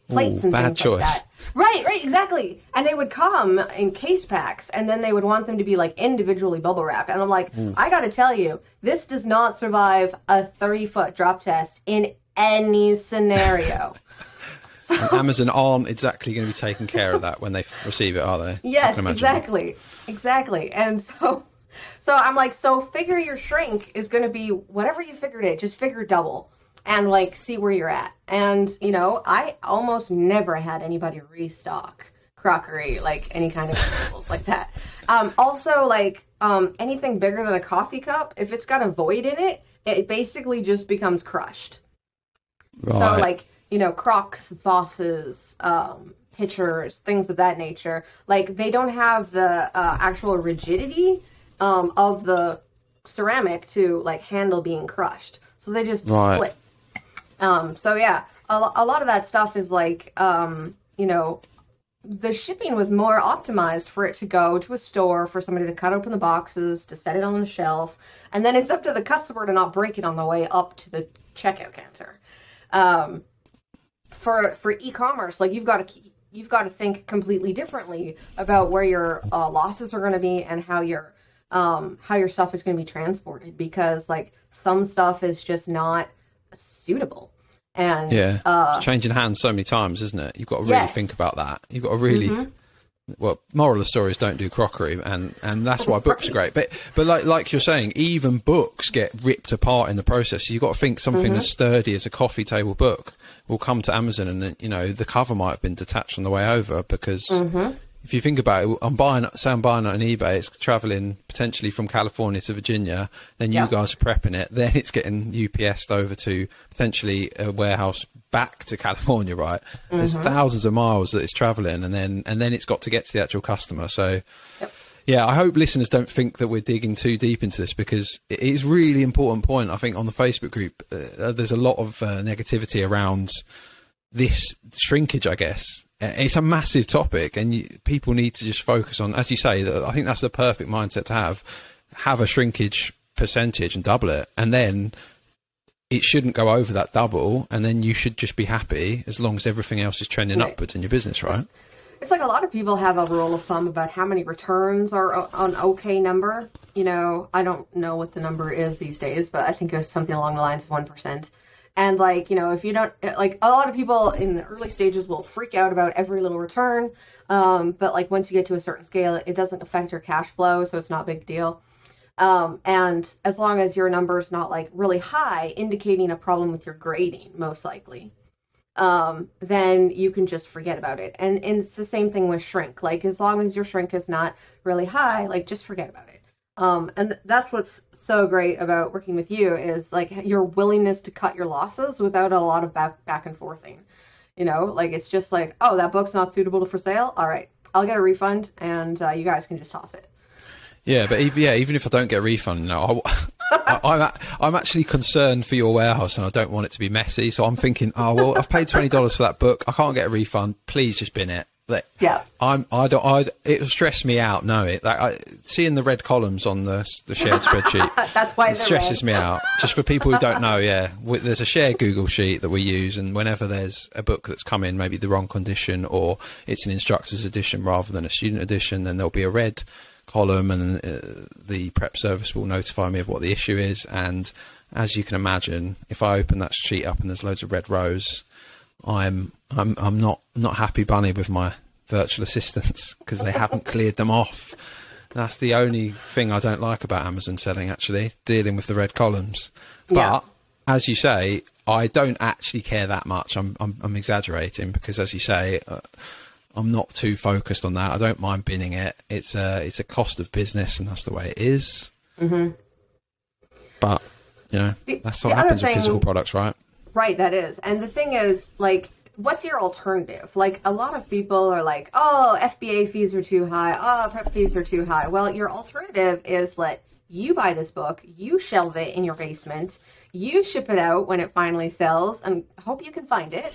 plates and bad things choice. like that. Right, exactly. And they would come in case packs, and then they would want them to be like individually bubble wrapped. And I'm like, I got to tell you, this does not survive a 30-foot drop test in any scenario. So, and Amazon aren't exactly going to be taking care of that when they receive it, are they? Yes, exactly. And so I'm like, so figure your shrink is going to be whatever you figured it, just figure double. And like see where you're at. And I almost never had anybody restock crockery, like any kind of vegetables like that. Also, like anything bigger than a coffee cup, if it's got a void in it, it basically just becomes crushed. Right. So like Crocs, Vosses, pitchers, things of that nature. Like they don't have the actual rigidity of the ceramic to like handle being crushed. So they just split. So yeah, a lot of that stuff is like, you know, the shipping was more optimized for it to go to a store, for somebody to cut open the boxes, to set it on the shelf, and then it's up to the customer to not break it on the way up to the checkout counter. For e-commerce, like you've got to think completely differently about where your losses are going to be and how your stuff is going to be transported, because like some stuff is just not suitable. And it's changing hands so many times, isn't it? You've got to really think about that. You've got to really, well, moral of the story is don't do crockery, and that's why books are great. But like you're saying, even books get ripped apart in the process. So you've got to think something as sturdy as a coffee table book will come to Amazon, and you know the cover might have been detached on the way over, because if you think about it, I'm buying it on eBay, it's traveling potentially from California to Virginia, then you guys are prepping it, then it's getting UPS'd over to potentially a warehouse back to California, right? There's thousands of miles that it's traveling, and then it's got to get to the actual customer. So yeah, I hope listeners don't think that we're digging too deep into this, because it is really important point. I think on the Facebook group, there's a lot of negativity around this shrinkage, I guess. It's a massive topic, and people need to just focus on, as you say, I think that's the perfect mindset to have a shrinkage percentage and double it, and then it shouldn't go over that double, and then you should just be happy as long as everything else is trending upwards in your business, right? It's like a lot of people have a rule of thumb about how many returns are an okay number. You know, I don't know what the number is these days, but I think it was something along the lines of 1%. And like, you know, if you don't, like a lot of people in the early stages will freak out about every little return. But like once you get to a certain scale, it doesn't affect your cash flow. So it's not a big deal. And as long as your number is not like really high, indicating a problem with your grading, most likely, then you can just forget about it. And it's the same thing with shrink. Like as long as your shrink is not really high, like just forget about it. And that's what's so great about working with you, is like your willingness to cut your losses without a lot of back and forthing. You know, like it's just like, oh, that book's not suitable for sale. All right, I'll get a refund, and you guys can just toss it. Yeah, but even if I don't get a refund, you know, I'm actually concerned for your warehouse, and I don't want it to be messy. So I'm thinking, oh well, I've paid $20 for that book. I can't get a refund. Please just bin it. Like, yeah, it'll stress me out. Seeing the red columns on the shared spreadsheet. That's why it stresses me out. Just for people who don't know, there's a shared Google sheet that we use, and whenever there's a book that's come in, maybe the wrong condition, or it's an instructor's edition rather than a student edition, then there'll be a red column, and the prep service will notify me of what the issue is. And as you can imagine, if I open that sheet up and there's loads of red rows, I'm not happy bunny with my virtual assistants, because they haven't cleared them off. That's the only thing I don't like about Amazon selling, actually, dealing with the red columns. But as you say, I don't actually care that much. I'm exaggerating, because as you say, I'm not too focused on that. I don't mind binning it. It's a cost of business, and that's the way it is. But you know, that's what happens with physical products, right? Right, that is. And the thing is, like, what's your alternative? Like, a lot of people are like, oh, FBA fees are too high. Oh, prep fees are too high. Well, your alternative is let you buy this book, you shelve it in your basement, you ship it out when it finally sells, and hope you can find it.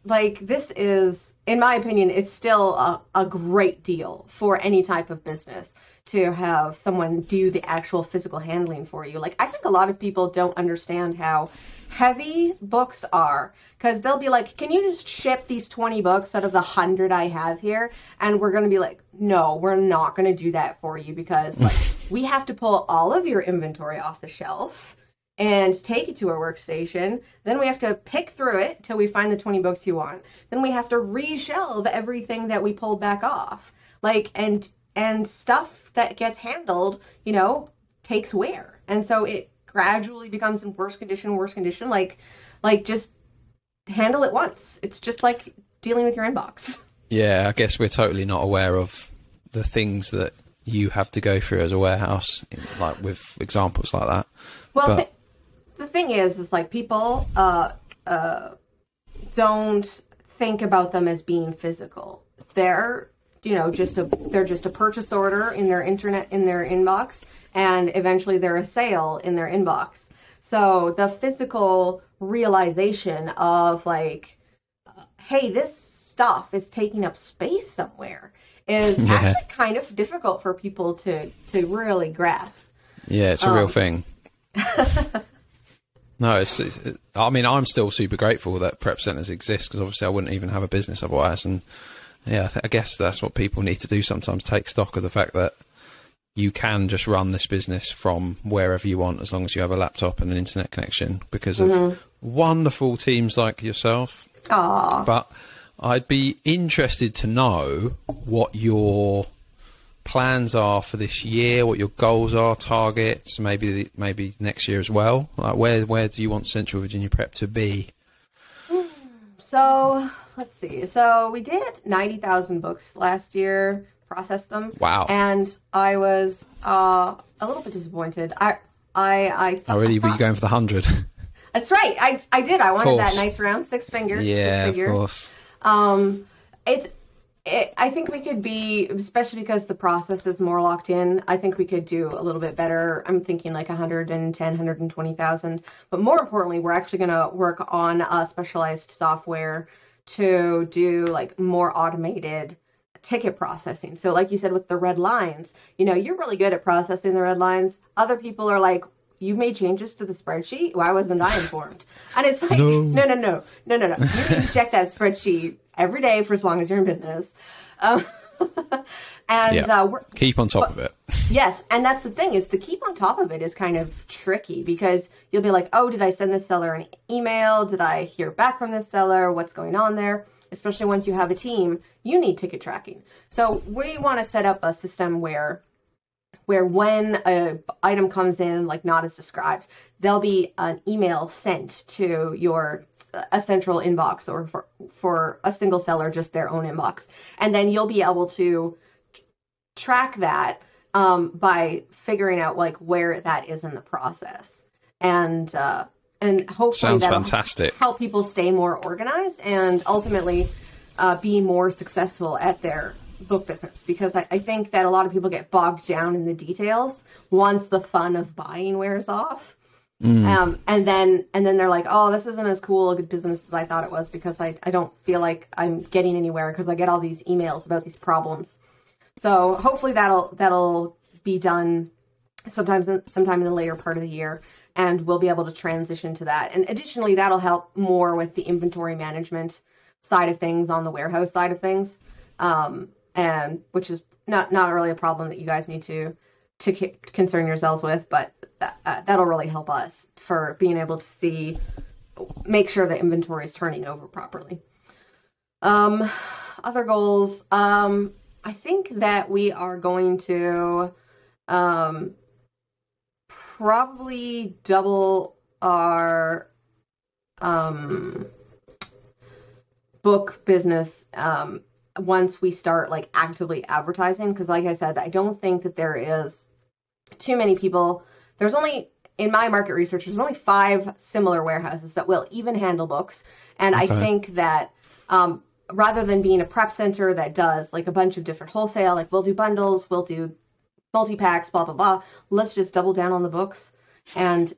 Like, this is, in my opinion, it's still a great deal for any type of business to have someone do the actual physical handling for you. Like, I think a lot of people don't understand how heavy books are, because they'll be like, can you just ship these 20 books out of the 100 I have here? And we're going to be like, no, we're not going to do that for you, because like, we have to pull all of your inventory off the shelf and take it to our workstation. Then we have to pick through it till we find the 20 books you want. Then we have to reshelve everything that we pulled back off. Like, and stuff that gets handled, you know, takes wear. And so it gradually becomes in worse condition. Like just handle it once. It's just like dealing with your inbox. Yeah, I guess we're totally not aware of the things that you have to go through as a warehouse, like with examples like that. Well, the thing is like people don't think about them as being physical. They're just a purchase order in their inbox, and eventually they're a sale in their inbox. So the physical realization of like, hey, this stuff is taking up space somewhere is actually kind of difficult for people to really grasp. Yeah, it's a real thing. No, I mean, I'm still super grateful that prep centers exist, because obviously I wouldn't even have a business otherwise. And yeah, I guess that's what people need to do sometimes, take stock of the fact that you can just run this business from wherever you want, as long as you have a laptop and an internet connection, because of wonderful teams like yourself. Aww. But I'd be interested to know what your plans are for this year, what your goals are, targets, maybe next year as well. Like where do you want Central Virginia Prep to be? So let's see. So we did 90,000 books last year, processed them. Wow. And I was a little bit disappointed. I Oh, really? Were you going for the 100? That's right. I did. I wanted that nice round six figures. Yeah, of course. I think we could be, especially because the process is more locked in, I think we could do a little bit better. I'm thinking like 110, 120,000. But more importantly, we're actually going to work on specialized software to do like more automated ticket processing. So like you said, with the red lines, you're really good at processing the red lines. Other people are like, you made changes to the spreadsheet? Why wasn't I informed? And it's like, no. You need to check that spreadsheet every day for as long as you're in business. Keep on top of it. Yes. And that's the thing, is to keep on top of it is kind of tricky, because you'll be like, oh, did I send this seller an email? Did I hear back from this seller? What's going on there? Especially once you have a team, you need ticket tracking. So we want to set up a system where when an item comes in, like not as described, there'll be an email sent to a central inbox, or for a single seller, just their own inbox. And then you'll be able to track that by figuring out like where that is in the process. And hopefully sounds that'll fantastic. Help people stay more organized and ultimately be more successful at their book business, because I think that a lot of people get bogged down in the details once the fun of buying wears off. And then they're like, oh, this isn't as cool a good business as I thought it was, because I don't feel like I'm getting anywhere because I get all these emails about these problems. So hopefully that'll be done sometime in the later part of the year, and we'll be able to transition to that. And additionally, that'll help more with the inventory management side of things on the warehouse side of things. And which is not really a problem that you guys need to concern yourselves with, but that'll really help us for being able to make sure the inventory is turning over properly. Other goals, I think that we are going to probably double our book business once we start like actively advertising, because like I said, I don't think that there is too many people. There's only, in my market research, there's only 5 similar warehouses that will even handle books. And I think that rather than being a prep center that does like a bunch of different wholesale, like we'll do bundles, we'll do multi-packs, blah, blah, blah, let's just double down on the books and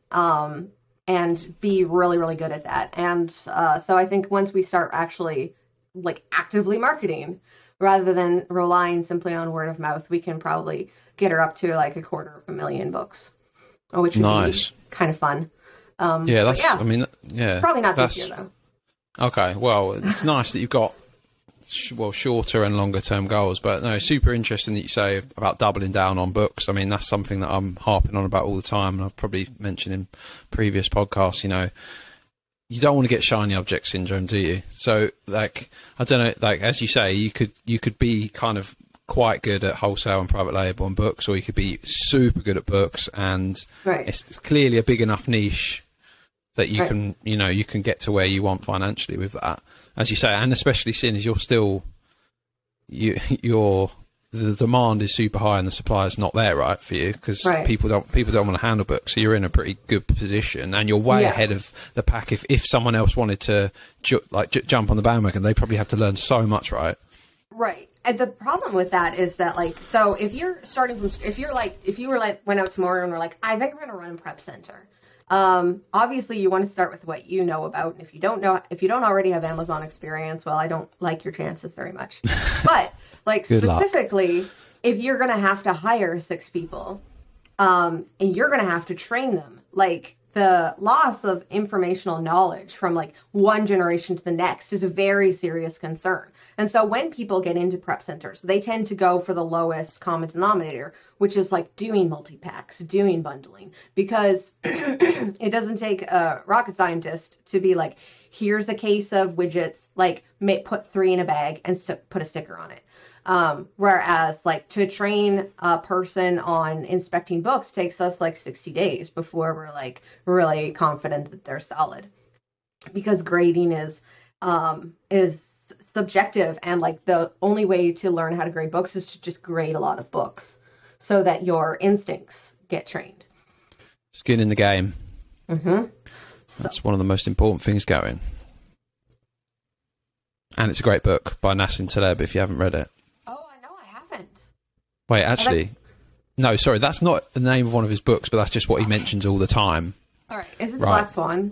be really, really good at that. And so I think once we start actually like actively marketing rather than relying simply on word of mouth, we can probably get her up to like 250,000 books, which would be kind of fun. I mean, probably not this year though. Okay, well, it's nice that you've got shorter and longer term goals, but no, super interesting that you say about doubling down on books. I mean, that's something that I'm harping on about all the time, and I've probably mentioned in previous podcasts. You don't want to get shiny object syndrome, do you? So, like, I don't know, like as you say, you could be kind of quite good at wholesale and private label and books, or you could be super good at books, and it's clearly a big enough niche that you can, you can get to where you want financially with that, as you say, and especially seeing as the demand is super high and the supply is not there, right, for you, because people don't want to handle books. So you're in a pretty good position, and you're way ahead of the pack. If someone else wanted to jump on the bandwagon, they probably have to learn so much, right? Right. And the problem with that is that, like, so if you're starting from, if you went out tomorrow and were like, I think I'm going to run a prep center, Obviously you want to start with what you know about. And if you don't already have Amazon experience, well, I don't like your chances very much. But like specifically, if you're going to have to hire 6 people, and you're going to have to train them, like the loss of informational knowledge from like one generation to the next is a very serious concern. And so when people get into prep centers, they tend to go for the lowest common denominator, which is like doing multi-packs, doing bundling, because it doesn't take a rocket scientist to be like, here's a case of widgets, like put 3 in a bag and put a sticker on it. Whereas like to train a person on inspecting books takes us like 60 days before we're like really confident that they're solid, because grading is subjective, and like the only way to learn how to grade books is to just grade a lot of books so that your instincts get trained. Skin in the game. Mm-hmm. That's one of the most important things going. And it's a great book by Nassim Taleb if you haven't read it. Wait, actually, no, sorry, that's not the name of one of his books, but that's just what he mentions all the time. All right, is it The Black Swan?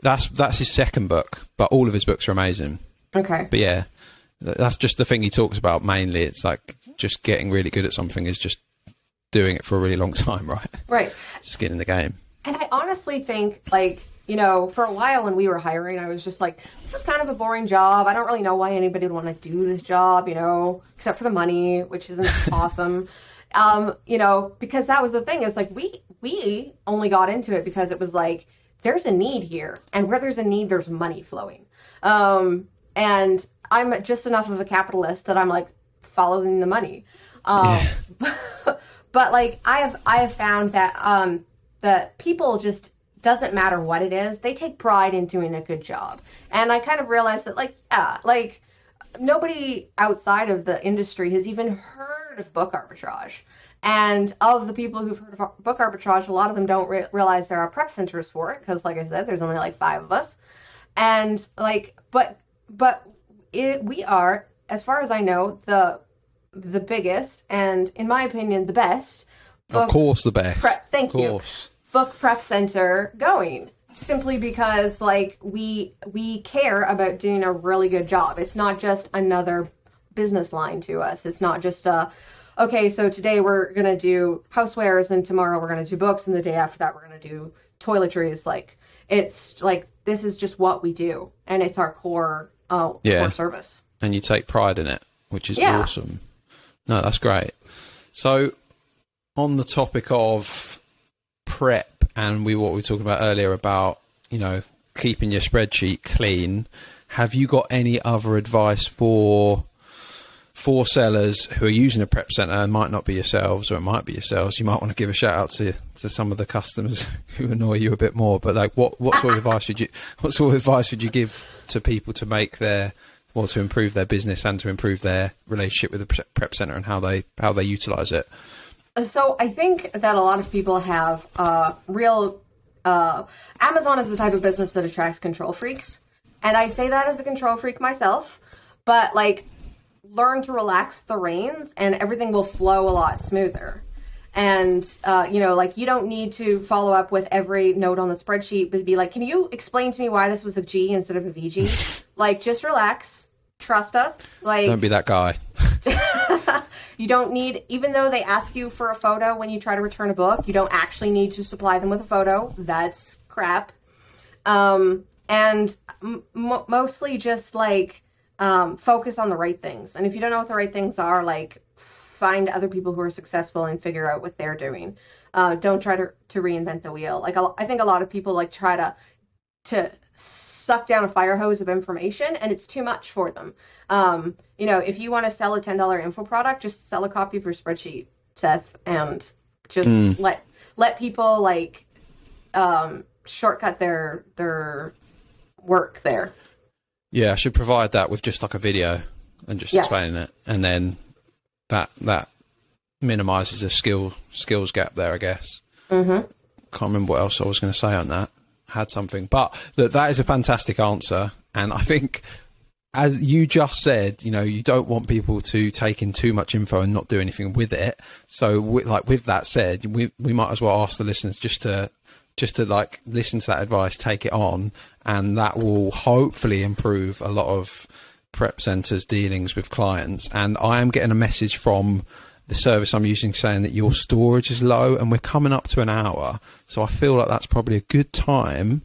That's his second book, but all of his books are amazing. Okay. But yeah, that's just the thing he talks about mainly. It's like just getting really good at something is just doing it for a really long time, right? Right. Skin in the game. And I honestly think, like, you know, for a while when we were hiring, I was just like, this is kind of a boring job. I don't really know why anybody would want to do this job, you know, except for the money, which isn't awesome. You know, because that was the thing, is like we only got into it because it was like, there's a need here, and where there's a need, there's money flowing. And I'm just enough of a capitalist that I'm like following the money. But like I have found that that people just, doesn't matter what it is, they take pride in doing a good job. And I kind of realized that, like, yeah, like nobody outside of the industry has even heard of book arbitrage. And of the people who've heard of book arbitrage, a lot of them don't realize there are prep centers for it, because like I said, there's only like 5 of us. And like, we are, as far as I know, the biggest, and in my opinion, the best. Of course, the best. Thank you. Book prep center going, simply because like we care about doing a really good job. It's not just another business line to us. It's not just okay, so today we're gonna do housewares, and tomorrow we're gonna do books, and the day after that we're gonna do toiletries. Like, it's like, this is just what we do, and it's our core core service. And you take pride in it, which is awesome. No, that's great. So on the topic of prep, and what we were talking about earlier about, you know, keeping your spreadsheet clean, have you got any other advice for sellers who are using a prep center, and might not be yourselves, or it might be yourselves? You might want to give a shout out to some of the customers who annoy you a bit more, but like what sort of advice would you give to people to make to improve their business and to improve their relationship with the prep center and how they utilize it? So I think that a lot of people have Amazon is the type of business that attracts control freaks. And I say that as a control freak myself, but like, learn to relax the reins and everything will flow a lot smoother. And, you know, like, you don't need to follow up with every note on the spreadsheet, but be like, can you explain to me why this was a G instead of a VG? Like, just relax. Trust us. Like, don't be that guy. You don't need, even though they ask you for a photo when you try to return a book, you don't actually need to supply them with a photo. That's crap. And mostly just like, focus on the right things. And if you don't know what the right things are, like, find other people who are successful and figure out what they're doing. Don't try to reinvent the wheel. Like, I think a lot of people like try to suck down a fire hose of information, and it's too much for them. You know, if you want to sell a $10 info product, just sell a copy of your spreadsheet, Seth, and just let people like shortcut their work there. Yeah, I should provide that with just like a video and just explaining it, and then that minimizes a skills gap there, I guess. Mm-hmm. Can't remember what else I was going to say on that. Had something, but that is a fantastic answer, and I think, as you just said, you know, you don't want people to take in too much info and not do anything with it. So, with that said, we might as well ask the listeners just to just to like listen to that advice, take it on, and that will hopefully improve a lot of Prep Centre's dealings with clients. And I am getting a message from the service I'm using saying that your storage is low, and we're coming up to an hour. So I feel like that's probably a good time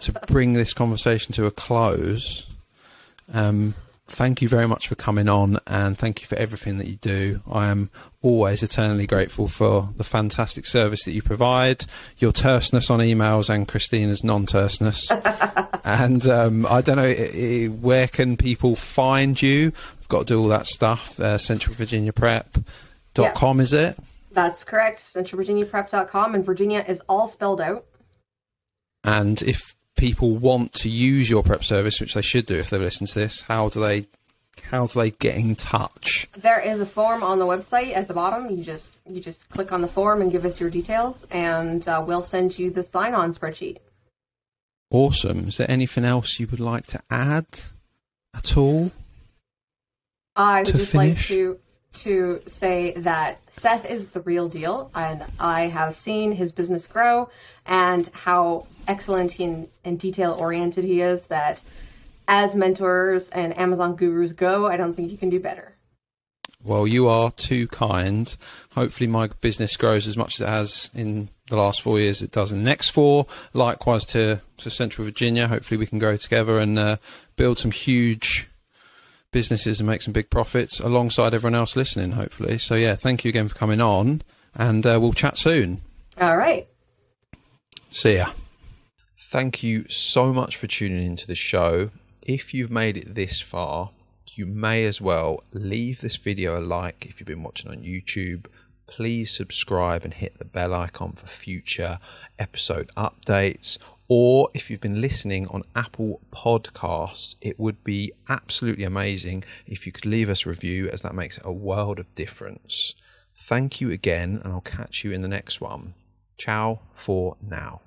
to bring this conversation to a close. Thank you very much for coming on, and thank you for everything that you do. I am always eternally grateful for the fantastic service that you provide, your terseness on emails and Christina's non-terseness. And I don't know, where can people find you? I've got to do all that stuff. CentralVirginiaPrep.com, is it? That's correct. CentralVirginiaPrep.com, and Virginia is all spelled out. And if people want to use your prep service, which they should do if they've listened to this, how do they get in touch? There is a form on the website at the bottom. You just click on the form and give us your details, and we'll send you the sign-on spreadsheet. Awesome. Is there anything else you would like to add at all? I would just like to say that Seth is the real deal, and I have seen his business grow and how excellent and detail-oriented he is, that as mentors and Amazon gurus go, I don't think you can do better. Well, you are too kind. Hopefully my business grows as much as it has in the last 4 years it does in the next 4. Likewise to Central Virginia. Hopefully we can go together and build some huge businesses and make some big profits alongside everyone else listening, hopefully. So yeah, thank you again for coming on, and we'll chat soon. All right. See ya. Thank you so much for tuning into the show. If you've made it this far, you may as well leave this video a like. If you've been watching on YouTube, please subscribe and hit the bell icon for future episode updates. Or if you've been listening on Apple Podcasts, it would be absolutely amazing if you could leave us a review, as that makes a world of difference. Thank you again, and I'll catch you in the next one. Ciao for now.